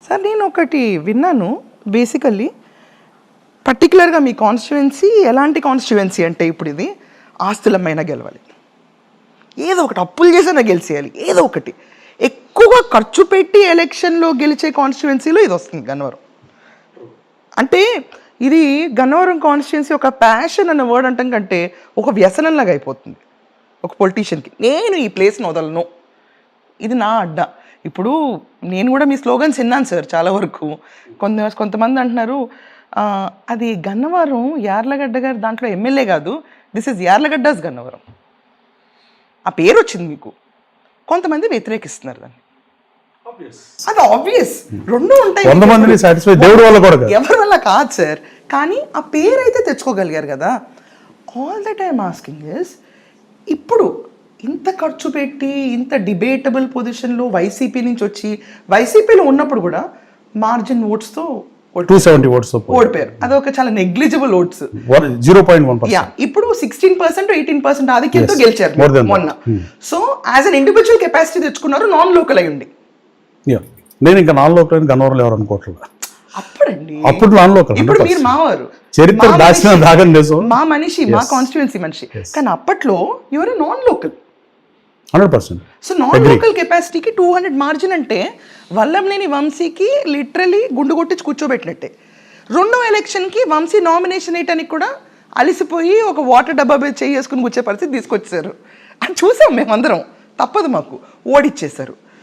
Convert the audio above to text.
Sir నేను ఒకటి విన్నాను, బేసికల్లీ పర్టికులర్గా మీ కాన్స్టిట్యువెన్సీ ఎలాంటి కాన్స్టిట్యువెన్సీ అంటే ఇప్పుడు ఇది ఆస్తులమైనా గెలవాలి, ఏదో ఒకటి అప్పులు చేసినా గెలిచేయాలి, ఏదో ఒకటి ఎక్కువగా ఖర్చు పెట్టి ఎలక్షన్లో గెలిచే కాన్స్టిట్యువెన్సీలో ఇది వస్తుంది గన్నవరం. అంటే ఇది గన్నవరం కాన్స్టిట్యువెన్సీ ఒక ప్యాషన్ అన్న వర్డ్ అంటాం కంటే ఒక వ్యసనంలాగా అయిపోతుంది ఒక పొలిటీషియన్కి. నేను ఈ ప్లేస్ని వదలను, ఇది నా అడ్డా. ఇప్పుడు నేను కూడా మీ స్లోగన్స్ విన్నాను సార్ చాలా వరకు. కొంతమంది అంటున్నారు అది గన్నవరం యార్లగడ్డ గారు దాంట్లో ఎమ్మెల్యే కాదు, దిస్ ఇస్ యార్లగడ్డస్ గన్నవరం, ఆ పేరు వచ్చింది మీకు. కొంతమంది వ్యతిరేకిస్తున్నారు దాన్ని. అది ఆబ్వియస్, రెండు ఉంటాయి, ఎవరి వల్ల కాదు సార్, కానీ ఆ పేరు అయితే తెచ్చుకోగలిగారు కదా. All that I'm asking is, ఇప్పుడు ఇంత ఖర్చు పెట్టి ఇంత డిబేటబుల్ పొజిషన్లో వైసీపీ నుంచి వచ్చి వైసీపీలో ఉన్నప్పుడు కూడా మార్జిన్ ఓట్స్తో 270 ఓట్స్ ఓడిపోయారు. అది ఒక చాలా నెగ్లిజిబుల్ ఓట్స్, 0.1%. ఇప్పుడు 16% 18% ఆధిక్యంతో గెలిచారు మొన్న. So as an individual capacity తెచ్చుకున్నారు, నాన్ లోకల్ అయ్యి ఉండి. నేను ఇంకా నాన్ లోకల్ గన్నవరం ఎవరు అనుకోవట్లేదు. అప్పుడు నాన్ లోకల్, ఇప్పుడు మీరు మావారు, చరిత్ర దాచిన దాగం దేశం, మా మనిషి, మా కాన్స్టిట్యువెన్సీ మనిషి, కానీ అప్పట్లో ఎవరు non local 100%. So non local కెపాసిటీకి 200 మార్జిన్ అంటే వల్లంనేని వంశీకి లిటరలీ గుండు కొట్టించి కూర్చోబెట్టినట్టే. రెండో ఎలక్షన్కి వంశీ నామినేషన్ వేయటానికి కూడా అలిసిపోయి ఒక వాటర్ డబ్బా చేసుకుని కూర్చే పరిస్థితి తీసుకొచ్చారు. అని చూసాం మేమందరం, తప్పదు మాకు, ఓడిచ్చేశారు.